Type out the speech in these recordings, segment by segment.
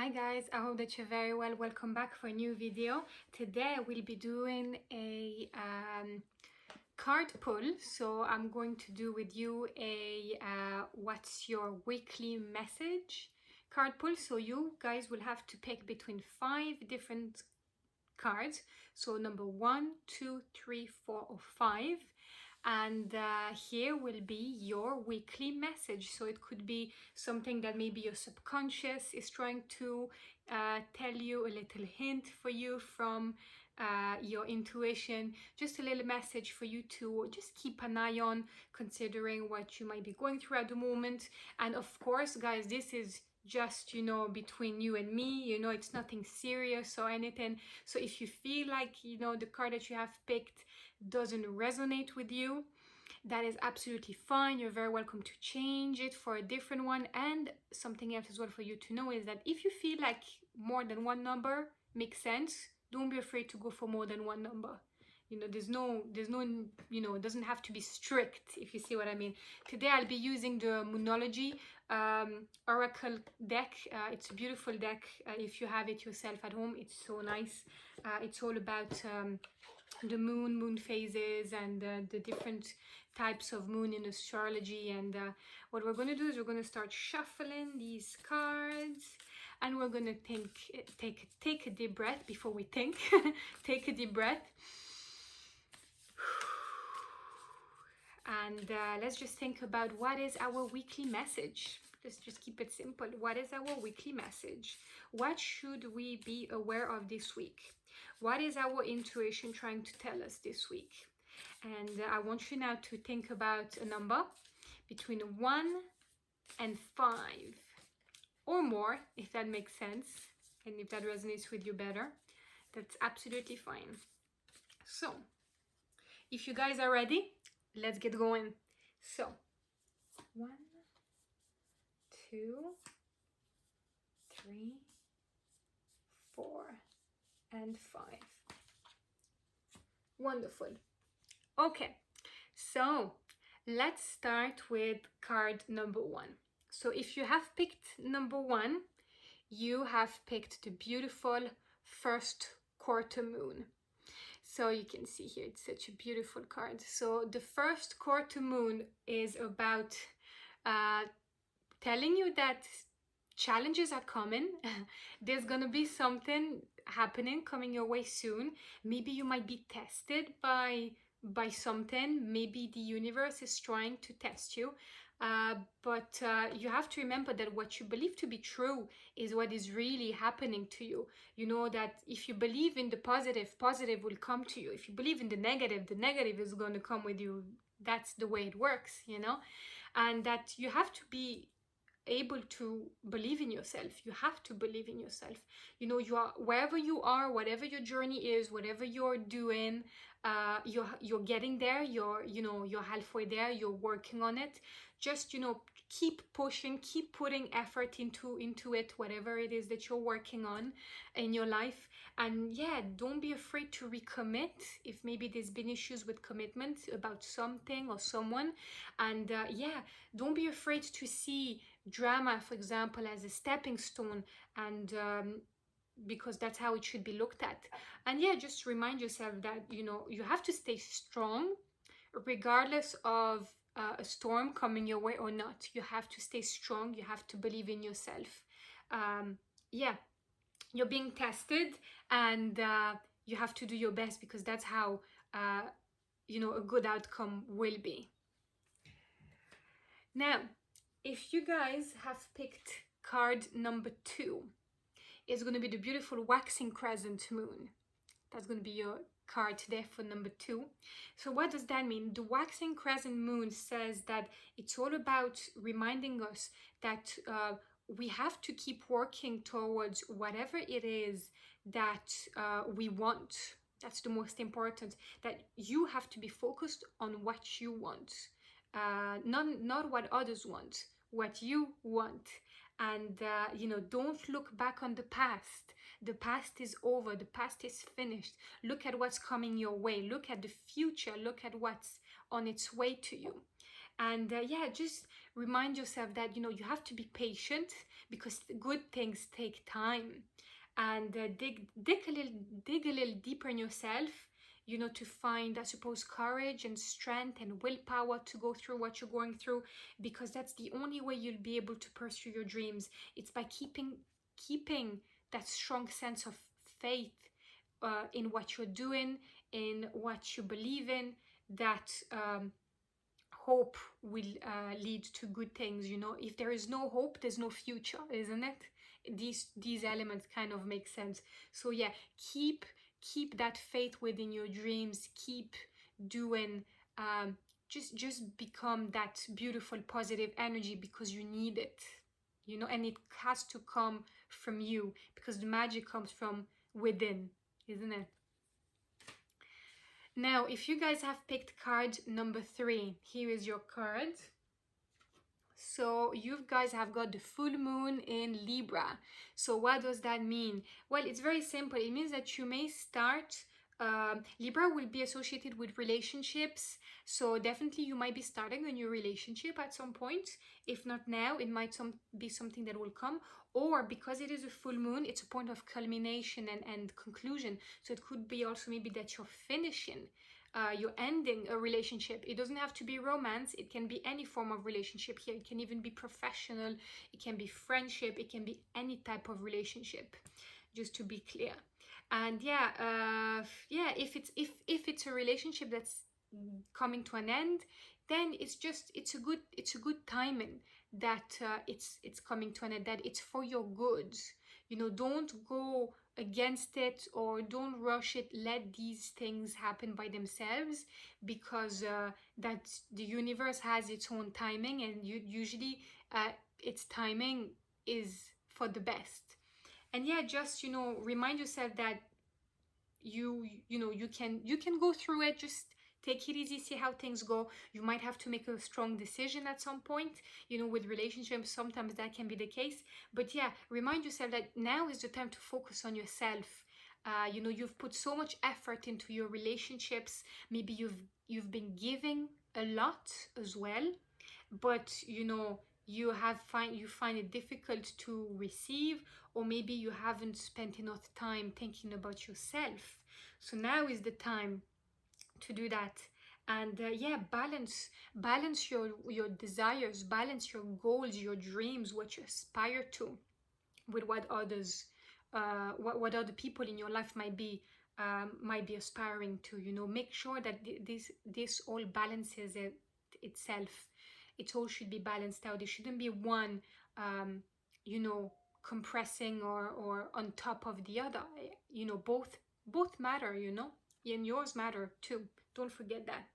Hi guys, I hope that you're very well. Welcome back for a new video. Today we'll be doing a card pull. So I'm going to do with you a what's your weekly message card pull. So you guys will have to pick between 5 different cards. So number 1, 2, 3, 4 or 5. And here will be your weekly message. So it could be something that maybe your subconscious is trying to tell you, a little hint for you from your intuition, just a little message for you to just keep an eye on, considering what you might be going through at the moment. And of course, guys, this is just, you know, between you and me, you know, it's nothing serious or anything. So if you feel like, you know, the card that you have picked doesn't resonate with you, that is absolutely fine. You're very welcome to change it for a different one. And something else as well for you to know is that if you feel like more than one number makes sense, don't be afraid to go for more than one number. You know, there's no, you know, it doesn't have to be strict, if you see what I mean. Today I'll be using the Moonology Oracle deck. It's a beautiful deck. If you have it yourself at home, it's so nice. It's all about the moon phases, and the different types of moon in astrology. And what we're going to do is we're going to start shuffling these cards, and we're going to take a deep breath before we think. Take a deep breath. And let's just think about what is our weekly message. Let's just keep it simple. What is our weekly message? What should we be aware of this week? What is our intuition trying to tell us this week? And I want you now to think about a number between 1 and 5 or more, if that makes sense, and if that resonates with you better. That's absolutely fine. So if you guys are ready, let's get going. So 1, 2, 3, 4 and 5. Wonderful. Okay, so let's start with card number 1. So if you have picked number 1, you have picked the beautiful first quarter moon. So you can see here, it's such a beautiful card. So the first quarter moon is about telling you that challenges are coming. There's gonna be something happening, coming your way soon. Maybe you might be tested by something. Maybe the universe is trying to test you. But you have to remember that what you believe to be true is what is really happening to you. You know that if you believe in the positive, positive will come to you. If you believe in the negative is going to come with you. That's the way it works, you know. And that you have to be able to believe in yourself. You have to believe in yourself. You know, you are wherever you are, whatever your journey is, whatever you're doing, you're getting there. You're halfway there. You're working on it. Just, you know, keep pushing, keep putting effort into it, whatever it is that you're working on in your life. And yeah, don't be afraid to recommit if maybe there's been issues with commitment about something or someone. And yeah, don't be afraid to see drama, for example, as a stepping stone, and because that's how it should be looked at. And yeah, just remind yourself that, you know, you have to stay strong regardless of a storm coming your way or not. You have to stay strong. You have to believe in yourself. Yeah, you're being tested, and you have to do your best, because that's how you know, a good outcome will be. Now, if you guys have picked card number 2, it's going to be the beautiful waxing crescent moon. That's going to be your card today for number 2. So what does that mean? The waxing crescent moon says that it's all about reminding us that we have to keep working towards whatever it is that we want. That's the most important, that you have to be focused on what you want, not what others want, what you want. And you know, don't look back on the past. The past is over. The past is finished. Look at what's coming your way. Look at the future. Look at what's on its way to you. And yeah, just remind yourself that, you know, you have to be patient because good things take time. And dig a little deeper in yourself, you know, to find, I suppose, courage and strength and willpower to go through what you're going through, because that's the only way you'll be able to pursue your dreams. It's by keeping that strong sense of faith in what you're doing, in what you believe in, that hope will lead to good things. You know, if there is no hope, there's no future, isn't it? These elements kind of make sense. So yeah, keep that faith within your dreams. Keep doing, just become that beautiful positive energy, because you need it, you know, and it has to come from you, because the magic comes from within, isn't it? Now, if you guys have picked card number 3, here is your card. So you guys have got the full moon in Libra. So what does that mean? Well, it's very simple. It means that you may start, Libra will be associated with relationships. So definitely you might be starting a new relationship at some point. If not now, it might be something that will come. Or because it is a full moon, it's a point of culmination and conclusion. So it could be also maybe that you're finishing, you're ending a relationship. It doesn't have to be romance. It can be any form of relationship here. It can even be professional. It can be friendship. It can be any type of relationship, just to be clear. And yeah, if it's a relationship that's coming to an end, then it's a good timing that it's coming to an end, that it's for your good. You know, don't go against it or don't rush it. Let these things happen by themselves, because that the universe has its own timing, and usually its timing is for the best. And yeah, just, you know, remind yourself that you know, you can go through it. Just take it easy, see how things go. You might have to make a strong decision at some point, you know, with relationships. Sometimes that can be the case, but yeah, remind yourself that now is the time to focus on yourself. You know, you've put so much effort into your relationships. Maybe you've been giving a lot as well, but you know, you find it difficult to receive, or maybe you haven't spent enough time thinking about yourself. So now is the time to do that. And yeah, balance your desires, balance your goals, your dreams, what you aspire to, with what others what other people in your life might be aspiring to. You know, make sure that this all balances itself. It all should be balanced out. There shouldn't be one you know, compressing or on top of the other. You know, both matter, you know, and yours matter too. Don't forget that.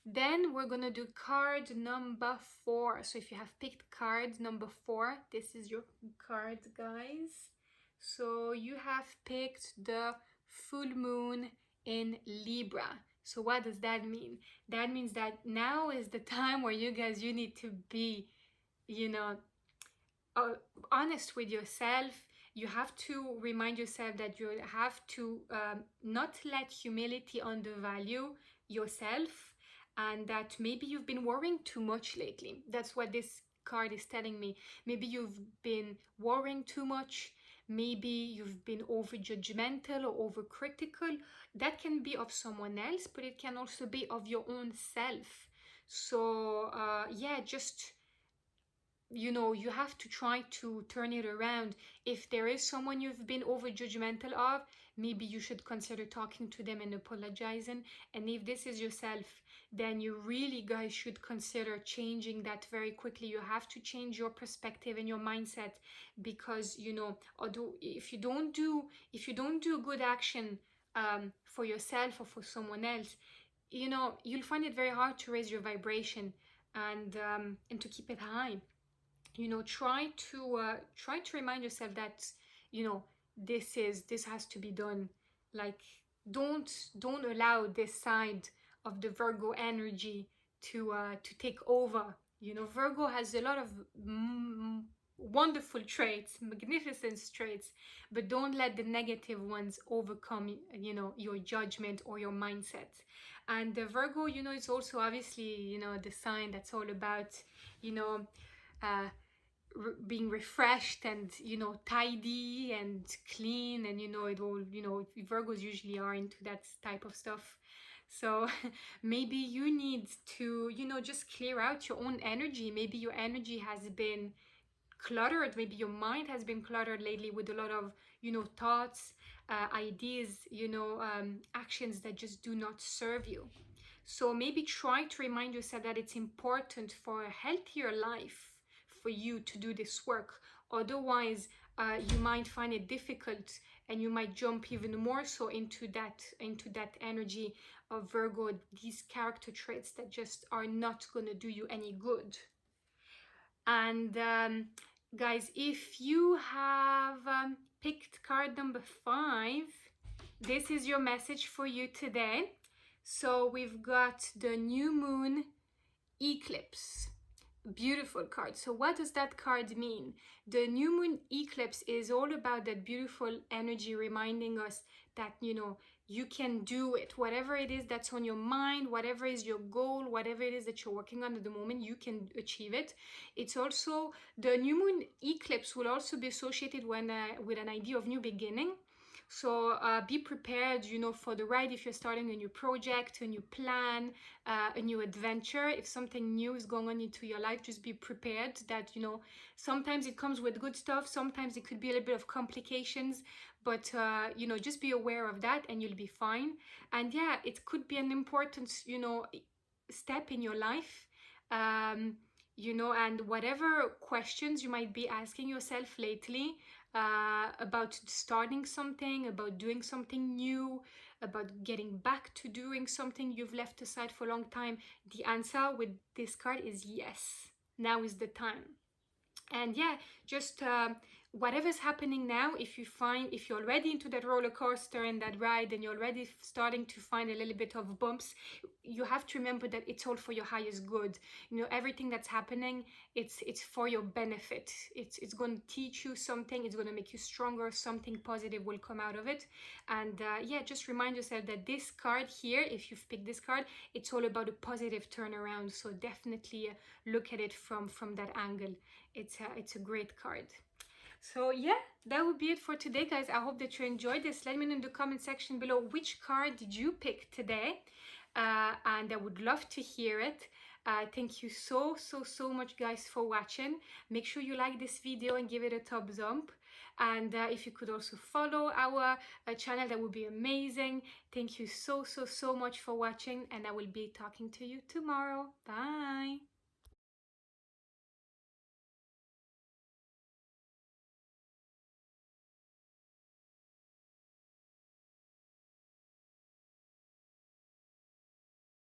Then we're gonna do card number 4. So if you have picked card number 4, this is your card, guys. So you have picked the full moon in Libra. So what does that mean? That means that now is the time where you need to be, you know, honest with yourself. You have to remind yourself that you have to not let humility undervalue yourself, and that maybe you've been worrying too much lately. That's what this card is telling me. Maybe you've been worrying too much. Maybe you've been over judgmental or over critical. That can be of someone else, but it can also be of your own self. So yeah, just, you know, you have to try to turn it around. If there is someone you've been over judgmental of, maybe you should consider talking to them and apologizing. And if this is yourself, then you really, guys, should consider changing that very quickly. You have to change your perspective and your mindset, because, you know, although if you don't do good action for yourself or for someone else, you know, you'll find it very hard to raise your vibration and to keep it high. You know, try to remind yourself that, you know, this has to be done. Like, don't allow this side of the Virgo energy to take over. You know, Virgo has a lot of wonderful traits, magnificent traits, but don't let the negative ones overcome, you know, your judgment or your mindset. And the Virgo, you know, it's also obviously, you know, the sign that's all about, you know, being refreshed and, you know, tidy and clean, and, you know, it all, you know, Virgos usually are into that type of stuff. So maybe you need to, you know, just clear out your own energy. Maybe your energy has been cluttered, maybe your mind has been cluttered lately with a lot of, you know, thoughts, ideas, you know, actions that just do not serve you. So maybe try to remind yourself that it's important for a healthier life for you to do this work. Otherwise, you might find it difficult, and you might jump even more so into that energy of Virgo, these character traits that just are not going to do you any good. And guys, if you have picked card number 5, this is your message for you today. So we've got the new moon eclipse. Beautiful card. So what does that card mean? The new moon eclipse is all about that beautiful energy, reminding us that, you know, you can do it. Whatever it is that's on your mind, whatever is your goal, whatever it is that you're working on at the moment, you can achieve it. It's also, the new moon eclipse will also be associated with an idea of new beginning. So be prepared, you know, for the ride. If you're starting a new project, a new plan, a new adventure, if something new is going on into your life, just be prepared that, you know, sometimes it comes with good stuff, sometimes it could be a little bit of complications, but you know, just be aware of that and you'll be fine. And yeah, it could be an important, you know, step in your life. You know, and whatever questions you might be asking yourself lately, about starting something, about doing something new, about getting back to doing something you've left aside for a long time, the answer with this card is yes. Now is the time. And yeah, just whatever's happening now, if you're already into that roller coaster and that ride, and you're already starting to find a little bit of bumps, you have to remember that it's all for your highest good. You know, everything that's happening, it's for your benefit. It's going to teach you something, it's going to make you stronger, something positive will come out of it. And yeah, just remind yourself that this card here, if you've picked this card, it's all about a positive turnaround. So definitely look at it from that angle. It's a great card. So yeah, that would be it for today, guys. I hope that you enjoyed this. Let me know in the comment section below which card did you pick today, and I would love to hear it. Thank you so much, guys, for watching. Make sure you like this video and give it a thumbs up, and if you could also follow our channel, that would be amazing. Thank you so much for watching, and I will be talking to you tomorrow. Bye.